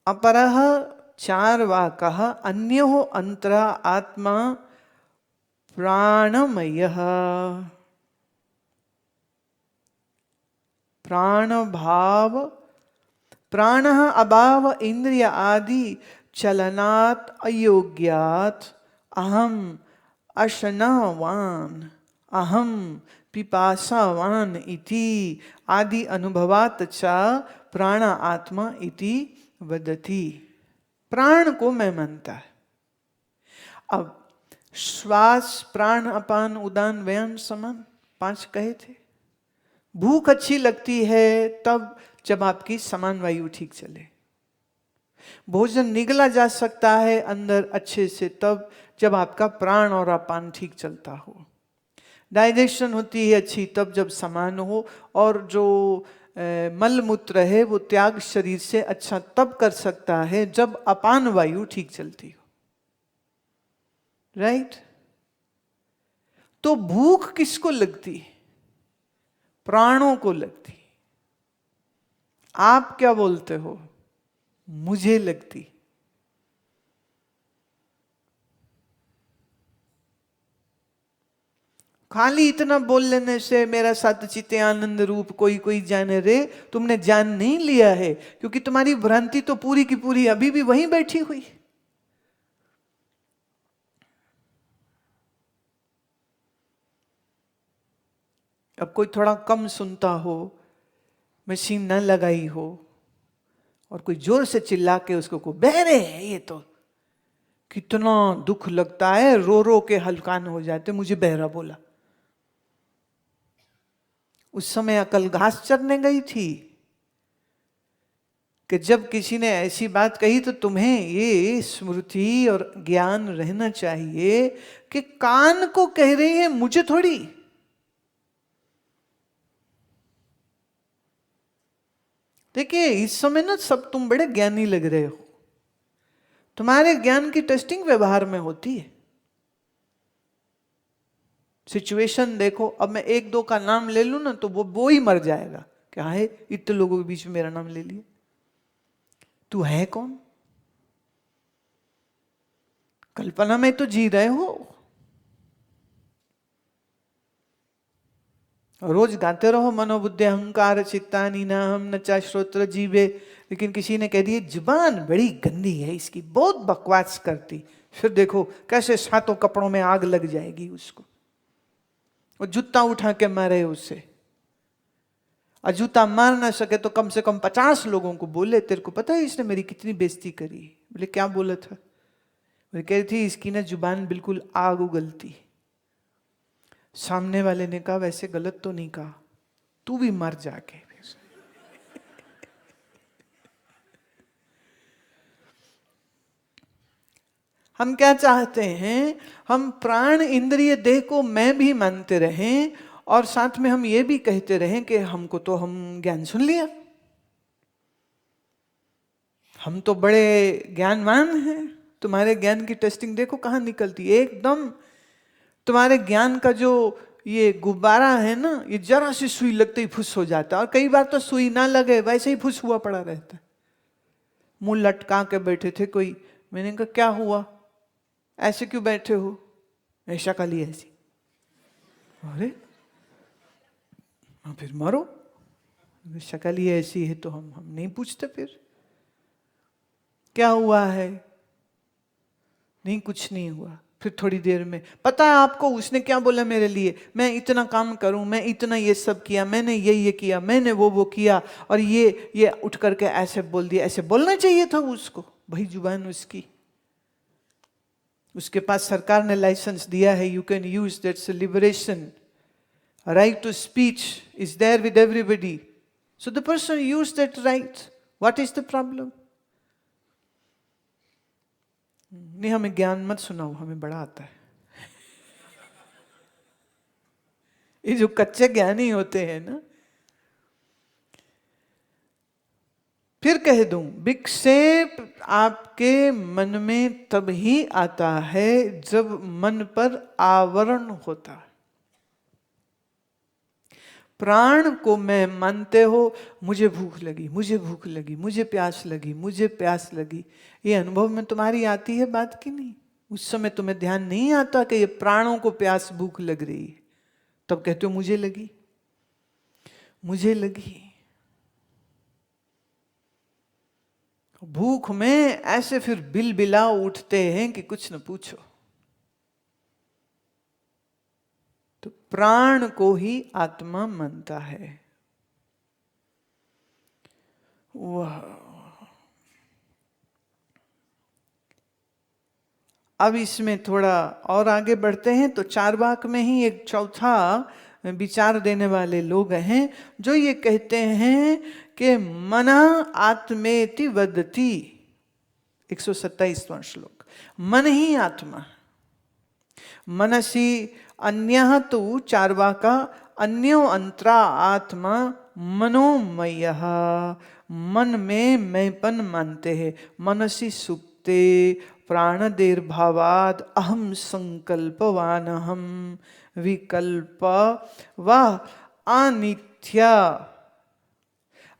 अपरः चार्वाकः अन्यो अंतरा आत्मा प्राणमयः। प्राणभाव प्राणः अभाव इंद्रिय आदि चलनात् अयोग्यात् अहम अशनावान अहम पिपासावान इति आदि अनुभवात् च प्राण आत्मा इति वदति। प्राण को मैं मानता है। अब श्वास प्राण अपान उदान व्यन समान 5 कहे थे। भूख अच्छी लगती है तब जब आपकी समान वायु ठीक चले। भोजन निगला जा सकता है अंदर अच्छे से तब जब आपका प्राण और अपान ठीक चलता हो। डाइजेशन होती है अच्छी तब जब समान हो, और जो मल मूत्र है वो त्याग शरीर से अच्छा तब कर सकता है जब अपान वायु ठीक चलती हो। राइट? तो भूख किसको लगती? प्राणों को लगती। आप क्या बोलते हो? मुझे लगती। खाली इतना बोल लेने से मेरा सत चित्त आनंद रूप कोई कोई जाने रे, तुमने जान नहीं लिया है, क्योंकि तुम्हारी भ्रांति तो पूरी की पूरी अभी भी वहीं बैठी हुई। अब कोई थोड़ा कम सुनता हो, मशीन न लगाई हो, और कोई जोर से चिल्ला के उसको को बहरे है, ये तो कितना दुख लगता है, रो रो के हलकान हो जाते, मुझे बहरा बोला। उस समय अकल घास चरने गई थी कि जब किसी ने ऐसी बात कही तो तुम्हें ये स्मृति और ज्ञान रहना चाहिए कि कान को कह रही है, मुझे थोड़ी। देखिए इस समय ना सब तुम बड़े ज्ञानी लग रहे हो, तुम्हारे ज्ञान की टेस्टिंग व्यवहार में होती है। सिचुएशन देखो, अब मैं 1-2 का नाम ले लूं ना तो वो ही मर जाएगा। क्या है, इतने लोगों के बीच में मेरा नाम ले लिया, तू है कौन? कल्पना में तो जी रहे हो, रोज गाते रहो मनोबुद्धि अहंकार चित्तानी ना हम न चा श्रोत्र जीवे, लेकिन किसी ने कह दिया जुबान बड़ी गंदी है इसकी, बहुत बकवास करती, फिर देखो कैसे 7 कपड़ों में आग लग जाएगी उसको, और जूता उठा के मारे उसे। और जूता मार ना सके तो कम से कम 50 लोगों को बोले तेरे को पता है इसने मेरी कितनी बेइज्जती करी। बोले क्या बोला था? बोले कह रही थी इसकी ना जुबान बिल्कुल आग उगलती। सामने वाले ने कहा वैसे गलत तो नहीं कहा, तू भी मर जाके। हम क्या चाहते हैं? हम प्राण इंद्रिय देह को मैं भी मानते रहें, और साथ में हम ये भी कहते रहें कि हमको तो हम ज्ञान सुन लिया, हम तो बड़े ज्ञानवान हैं। तुम्हारे ज्ञान की टेस्टिंग देखो कहाँ निकलती है। एकदम तुम्हारे ज्ञान का जो ये गुब्बारा है ना, ये जरा सी सुई लगते ही फुस हो जाता है, और कई बार तो सुई ना लगे वैसे ही फुस हुआ पड़ा रहता है। मुंह लटका के बैठे थे कोई, मैंने कहा क्या हुआ, ऐसे क्यों बैठे हो? ऐसा का लिए ऐसी। अरे हाँ फिर मारो, शक्ल ही ऐसी है तो हम नहीं पूछते फिर क्या हुआ है? नहीं कुछ नहीं हुआ। फिर थोड़ी देर में पता है आपको उसने क्या बोला मेरे लिए, मैं इतना काम करूं, मैं इतना ये सब किया, मैंने ये किया, मैंने वो किया, और ये उठ करके ऐसे बोल दिया। ऐसे बोलना चाहिए था उसको, भाई जुबान उसकी, उसके पास सरकार ने लाइसेंस दिया है, you can use, that's liberation, right to speech is there with everybody, so the person use that right, what is the problem? नहीं हमें ज्ञान मत सुनाओ, हमें बड़ा आता है। ये जो कच्चे ज्ञानी होते हैं ना, फिर कह दूं विक्षेप आपके मन में तब ही आता है जब मन पर आवरण होता है। प्राण को मैं मानते हो, मुझे भूख लगी, मुझे भूख लगी, मुझे प्यास लगी, मुझे प्यास लगी, ये अनुभव में तुम्हारी आती है बात की नहीं? उस समय तुम्हें ध्यान नहीं आता कि ये प्राणों को प्यास भूख लग रही है, तब कहते हो मुझे लगी, मुझे लगी। भूख में ऐसे फिर बिल बिला उठते हैं कि कुछ न पूछो। तो प्राण को ही आत्मा मानता है वह। अब इसमें थोड़ा और आगे बढ़ते हैं तो चारवाक में ही एक चौथा विचार देने वाले लोग हैं जो ये कहते हैं कि मना आत्मेति वदति। 127वां श्लोक, मन ही आत्मा। मनसी अन्यः तु चार्वाका अन्यो अंतरा आत्मा मनोमयः। मन में मैंपन मानते हैं। मनसी सुप्ते प्राणदेर्भावाद अहम संकल्पवानहम विकल्प व अनित्या।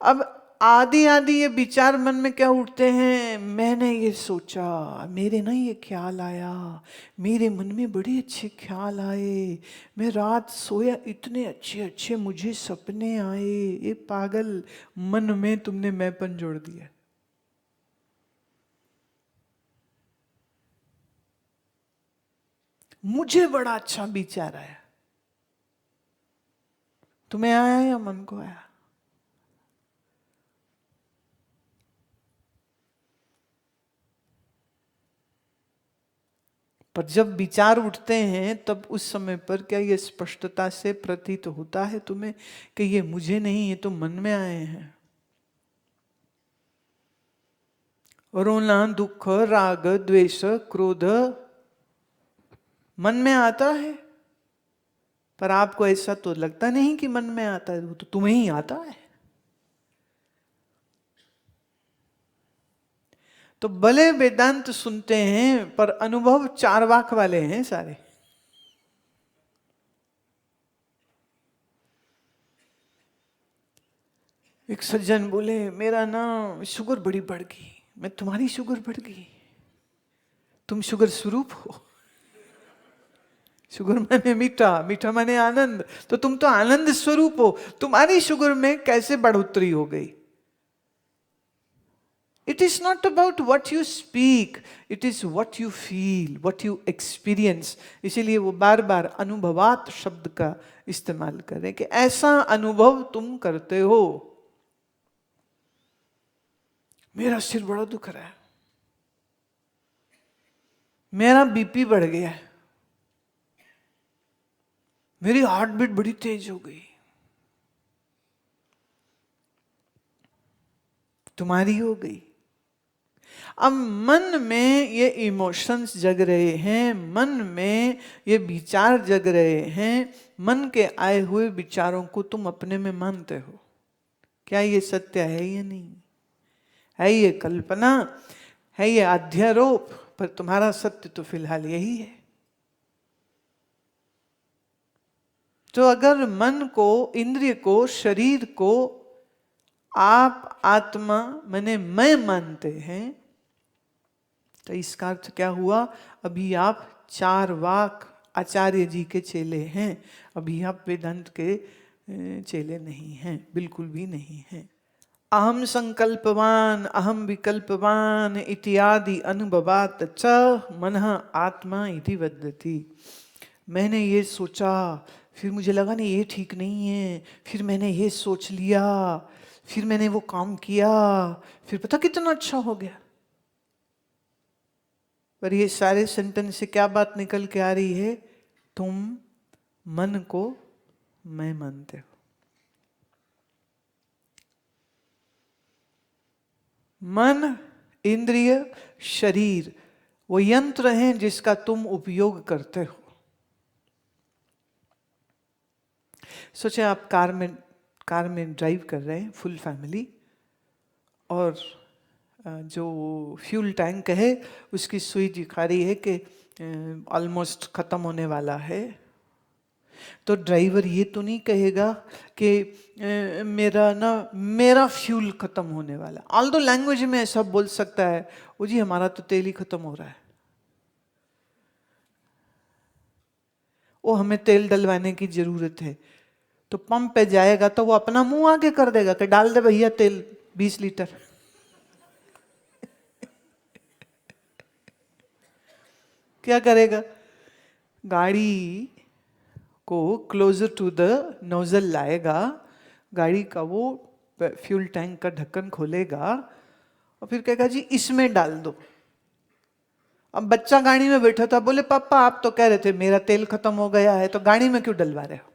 अब आदि आदि ये विचार मन में क्या उठते हैं? मैंने ये सोचा, मेरे ना ये ख्याल आया, मेरे मन में बड़े अच्छे ख्याल आए, मैं रात सोया, इतने अच्छे अच्छे मुझे सपने आए। ये पागल, मन में तुमने मैंपन जोड़ दिया। मुझे बड़ा अच्छा विचार आया, तुम्हें आया या मन को आया? पर जब विचार उठते हैं तब उस समय पर क्या ये स्पष्टता से प्रतीत होता है तुम्हें कि ये मुझे नहीं, ये तो मन में आए हैं? रोना, दुख, राग, द्वेष, क्रोध मन में आता है, पर आपको ऐसा तो लगता नहीं कि मन में आता है, वो तो तुम्हें ही आता है। तो भले वेदांत सुनते हैं पर अनुभव चारवाक वाले हैं सारे। एक सज्जन बोले, मेरा ना शुगर बड़ी बढ़ गई। मैं, तुम्हारी शुगर बढ़ गई? तुम शुगर स्वरूप हो। शुगर माने मीठा, मीठा माने आनंद, तो तुम तो आनंद स्वरूप हो। तुम्हारी शुगर में कैसे बढ़ोतरी हो गई? It is not about what you speak, it is what you feel, what you experience. इसीलिए वो बार बार अनुभवात शब्द का इस्तेमाल करें कि ऐसा अनुभव तुम करते हो। मेरा सिर बड़ा दुख रहा है, मेरा बीपी बढ़ गया है, मेरी हार्ट बीट बड़ी तेज हो गई। तुम्हारी हो गई। अब मन में ये इमोशंस जग रहे हैं, मन में ये विचार जग रहे हैं, मन के आए हुए विचारों को तुम अपने में मानते हो। क्या ये सत्य है या नहीं? है ये कल्पना? है ये अध्यारोप? पर तुम्हारा सत्य तो फिलहाल यही है। तो अगर मन को, इंद्रिय को, शरीर को आप आत्मा माने मैं मानते हैं, तो इसका अर्थ क्या हुआ? अभी आप चारवाक आचार्य जी के चेले हैं, अभी आप वेदांत के चेले नहीं हैं, बिल्कुल भी नहीं हैं। अहम संकल्पवान अहम विकल्पवान इत्यादि अनुभवात च मनः आत्मा इति वदति। मैंने ये सोचा, फिर मुझे लगा नहीं ये ठीक नहीं है, फिर मैंने ये सोच लिया, फिर मैंने वो काम किया, फिर पता कितना अच्छा हो गया। पर ये सारे सेंटेंस से क्या बात निकल के आ रही है? तुम मन को मैं मानते हो। मन, इंद्रिय, शरीर वो यंत्र हैं जिसका तुम उपयोग करते हो। सोचे आप कार में ड्राइव कर रहे हैं, फुल फैमिली, और जो फ्यूल टैंक है उसकी सुई दिखा रही है कि ऑलमोस्ट ख़त्म होने वाला है। तो ड्राइवर ये तो नहीं कहेगा कि मेरा फ्यूल खत्म होने वाला। ऑल्दो लैंग्वेज में ऐसा बोल सकता है, वो जी हमारा तो तेल ही खत्म हो रहा है, वो हमें तेल डलवाने की जरूरत है। तो पंप पे जाएगा तो वो अपना मुंह आगे कर देगा कि डाल दे भैया तेल 20 लीटर। क्या करेगा? गाड़ी को क्लोजर टू द नोजल लाएगा, गाड़ी का वो फ्यूल टैंक का ढक्कन खोलेगा और फिर कहेगा जी इसमें डाल दो। अब बच्चा गाड़ी में बैठा था, बोले पापा आप तो कह रहे थे मेरा तेल खत्म हो गया है, तो गाड़ी में क्यों डलवा रहे हो?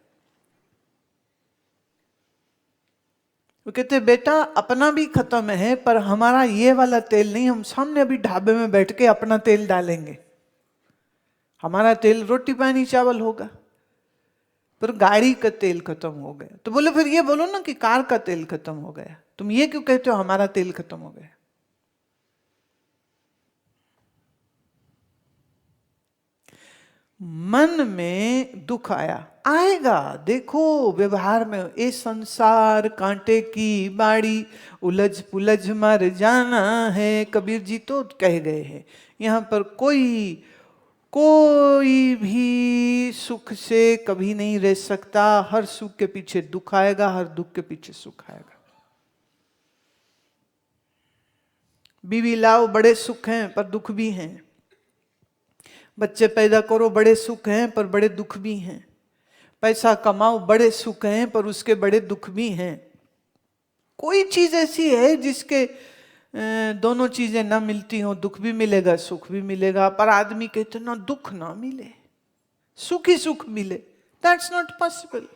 वो कहते बेटा अपना भी खत्म है, पर हमारा ये वाला तेल नहीं, हम सामने अभी ढाबे में बैठ के अपना तेल डालेंगे, हमारा तेल रोटी पानी चावल होगा, पर गाड़ी का तेल खत्म हो गया। तो बोले फिर ये बोलो ना कि कार का तेल खत्म हो गया, तुम ये क्यों कहते हो हमारा तेल खत्म हो गया? मन में दुख आएगा, देखो व्यवहार में, ये संसार कांटे की बाड़ी, उलझ पुलझ मर जाना है, कबीर जी तो कह गए हैं। यहाँ पर कोई भी सुख से कभी नहीं रह सकता, हर सुख के पीछे दुख आएगा, हर दुख के पीछे सुख आएगा। बीवी लाओ बड़े सुख हैं पर दुख भी हैं, बच्चे पैदा करो बड़े सुख हैं पर बड़े दुख भी हैं, पैसा कमाओ बड़े सुख हैं पर उसके बड़े दुख भी हैं। कोई चीज ऐसी है जिसके दोनों चीजें ना मिलती हो, दुख भी मिलेगा सुख भी मिलेगा, पर आदमी के इतना दुख ना मिले, सुख ही सुख मिले, दैट्स नॉट पॉसिबल।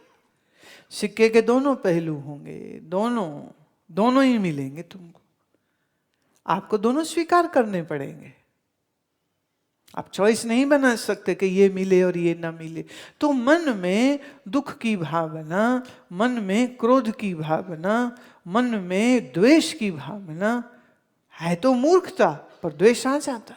सिक्के के दोनों पहलू होंगे, दोनों ही मिलेंगे तुमको, आपको दोनों स्वीकार करने पड़ेंगे। आप चॉइस नहीं बना सकते कि ये मिले और ये ना मिले। तो मन में दुख की भावना, मन में क्रोध की भावना, मन में द्वेष की भावना है तो मूर्खता, पर द्वेष आ जाता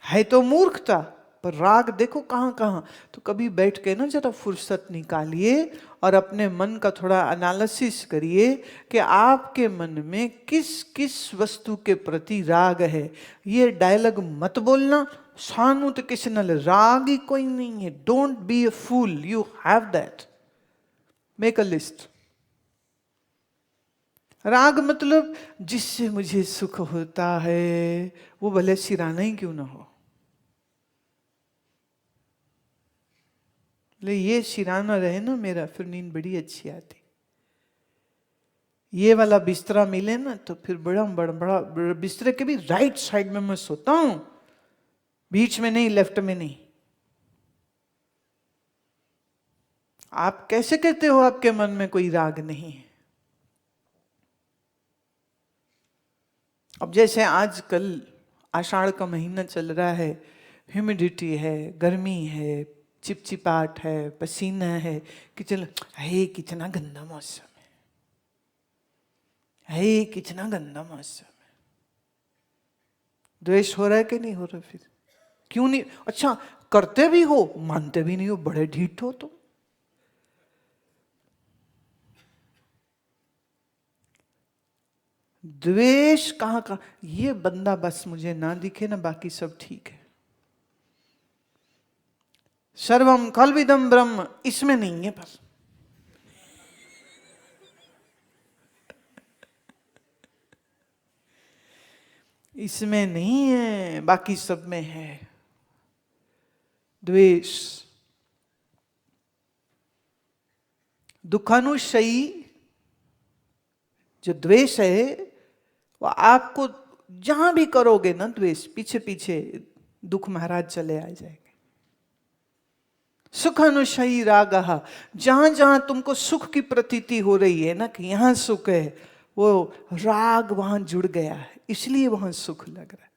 है तो मूर्खता, पर राग देखो कहां कहां। तो कभी बैठ के ना जरा फुर्सत निकालिए और अपने मन का थोड़ा एनालिसिस करिए कि आपके मन में किस किस वस्तु के प्रति राग है। ये डायलॉग मत बोलना, सानुत किसनल, राग ही कोई नहीं है, don't be a fool, you have that, make a list. राग मतलब जिससे मुझे सुख होता है, वो भले सिराना ही क्यों ना हो, ये सिराना रहे ना मेरा, फिर नींद बड़ी अच्छी आती। ये वाला बिस्तरा मिले ना तो फिर बड़ा बड़ा बड़ा, बिस्तरे के भी राइट साइड में मैं सोता हूं, बीच में नहीं, लेफ्ट में नहीं। आप कैसे कहते हो आपके मन में कोई राग नहीं है? अब जैसे आजकल आषाढ़ का महीना चल रहा है, ह्यूमिडिटी है, गर्मी है, चिपचिपाहट है, पसीना है, कि चलो हे कितना गंदा मौसम है, कितना गंदा मौसम है। द्वेष हो रहा है कि नहीं हो रहा? फिर क्यों नहीं? अच्छा करते भी हो, मानते भी नहीं हो, बड़े ढीठ हो तुम। द्वेष कहां का? ये बंदा बस मुझे ना दिखे ना, बाकी सब ठीक है। सर्वम कल्विदम ब्रह्म, इसमें नहीं है बस। इसमें नहीं है, बाकी सब में है द्वेष। दुखानुशयी जो द्वेष है, वो आपको जहां भी करोगे ना द्वेष, पीछे पीछे दुख महाराज चले आ जाएंगे। सुखानुशयी राग, जहां जहां तुमको सुख की प्रतीति हो रही है ना कि यहां सुख है, वो राग वहां जुड़ गया है, इसलिए वहां सुख लग रहा है।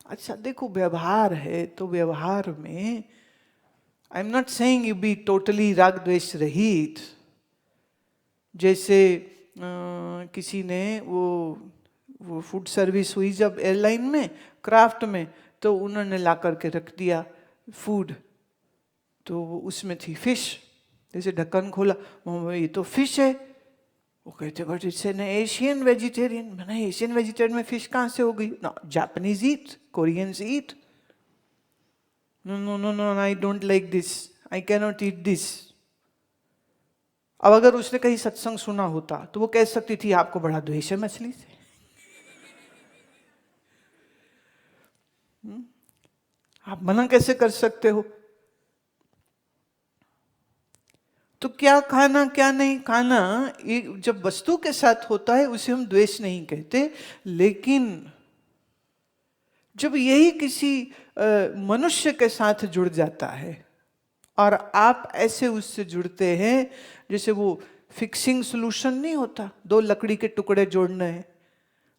अच्छा देखो, व्यवहार है तो व्यवहार में I am not saying you be totally राग द्वेष रहित। जैसे किसी ने वो फूड सर्विस हुई जब एयरलाइन में, क्राफ्ट में, तो उन्होंने ला करके रख दिया फूड, तो वो उसमें थी फिश। जैसे ढक्कन खोला, ये तो फिश है। वो कहते but it's an Asian vegetarian. मैंने एशियन वेजिटेरियन में फिश कहाँ से हो गई? ना, Japanese eat, Koreans eat. No no no no, I don't like this, I can not eat this. अब अगर उसने कहीं सत्संग सुना होता तो वो कह सकती थी आपको बड़ा द्वेष है मछली से। आप मना कैसे कर सकते हो? तो क्या खाना क्या नहीं खाना, जब वस्तु के साथ होता है उसे हम द्वेष नहीं कहते। लेकिन जब यही किसी मनुष्य के साथ जुड़ जाता है और आप ऐसे उससे जुड़ते हैं जैसे वो फिक्सिंग सॉल्यूशन नहीं होता, 2 लकड़ी के टुकड़े जोड़ने हैं,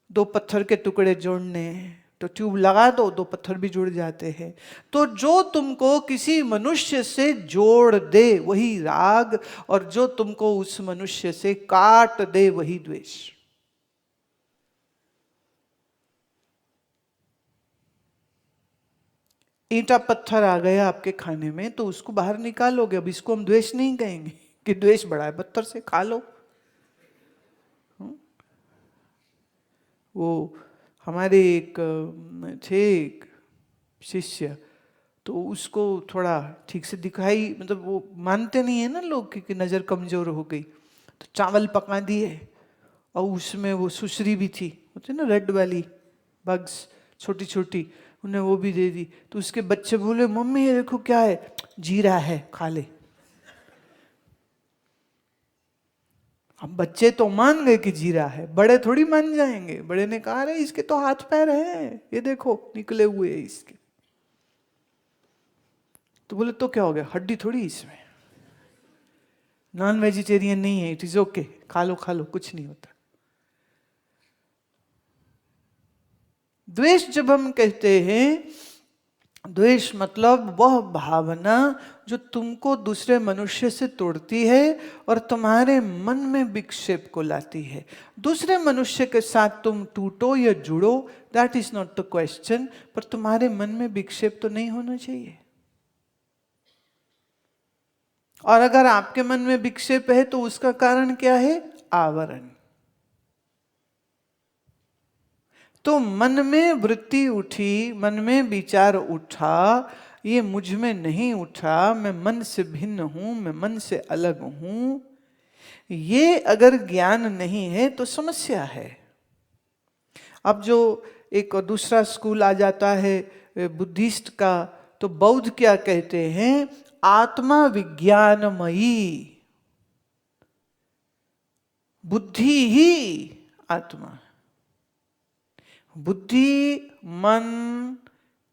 2 पत्थर के टुकड़े जोड़ने हैं, तो ट्यूब लगा दो, 2 पत्थर भी जुड़ जाते हैं। तो जो तुमको किसी मनुष्य से जोड़ दे वही राग, और जो तुमको उस मनुष्य से काट दे वही द्वेष। ईंटा पत्थर आ गया आपके खाने में तो उसको बाहर निकालोगे। अब इसको हम द्वेष नहीं कहेंगे कि द्वेष बड़ा है पत्थर से, खा लो। वो हमारे एक थे एक शिष्य, तो उसको थोड़ा ठीक से दिखाई, मतलब वो मानते नहीं है ना लोग कि नज़र कमजोर हो गई, तो चावल पका दिए और उसमें वो सुसरी भी थी, होती ना रेड वाली बग्स छोटी छोटी, उन्हें वो भी दे दी। तो उसके बच्चे बोले मम्मी ये देखो क्या है, जीरा है, खा ले। अब बच्चे तो मान गए कि जीरा है, बड़े थोड़ी मान जाएंगे। बड़े ने कहा अरे इसके तो हाथ पैर हैं, ये देखो निकले हुए इसके। तो बोले तो क्या हो गया, हड्डी थोड़ी इसमें, नॉन वेजिटेरियन नहीं है, इट इज ओके, खा लो खा लो, कुछ नहीं होता। द्वेष जब हम कहते हैं, द्वेष मतलब वह भावना जो तुमको दूसरे मनुष्य से तोड़ती है और तुम्हारे मन में विक्षेप को लाती है। दूसरे मनुष्य के साथ तुम टूटो या जुड़ो, that is not the question, पर तुम्हारे मन में विक्षेप तो नहीं होना चाहिए। और अगर आपके मन में विक्षेप है तो उसका कारण क्या है? आवरण। तो मन में वृत्ति उठी, मन में विचार उठा, ये मुझ में नहीं उठा, मैं मन से भिन्न हूं, मैं मन से अलग हूं, ये अगर ज्ञान नहीं है तो समस्या है। अब जो एक दूसरा स्कूल आ जाता है बुद्धिस्ट का, तो बौद्ध क्या कहते हैं? आत्मा विज्ञानमयी, बुद्धि ही आत्मा। बुद्धि, मन,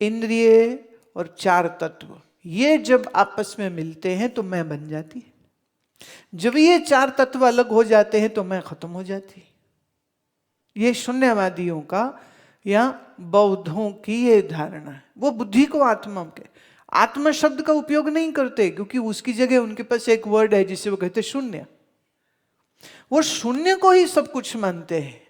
इंद्रिय और 4 तत्व, ये जब आपस में मिलते हैं तो मैं बन जाती है। जब ये 4 तत्व अलग हो जाते हैं तो मैं खत्म हो जाती है। ये शून्यवादियों का या बौद्धों की ये धारणा है। वो बुद्धि को आत्मा के, आत्मा शब्द का उपयोग नहीं करते, क्योंकि उसकी जगह उनके पास एक वर्ड है जिसे वो कहते शून्य। वो शून्य को ही सब कुछ मानते हैं।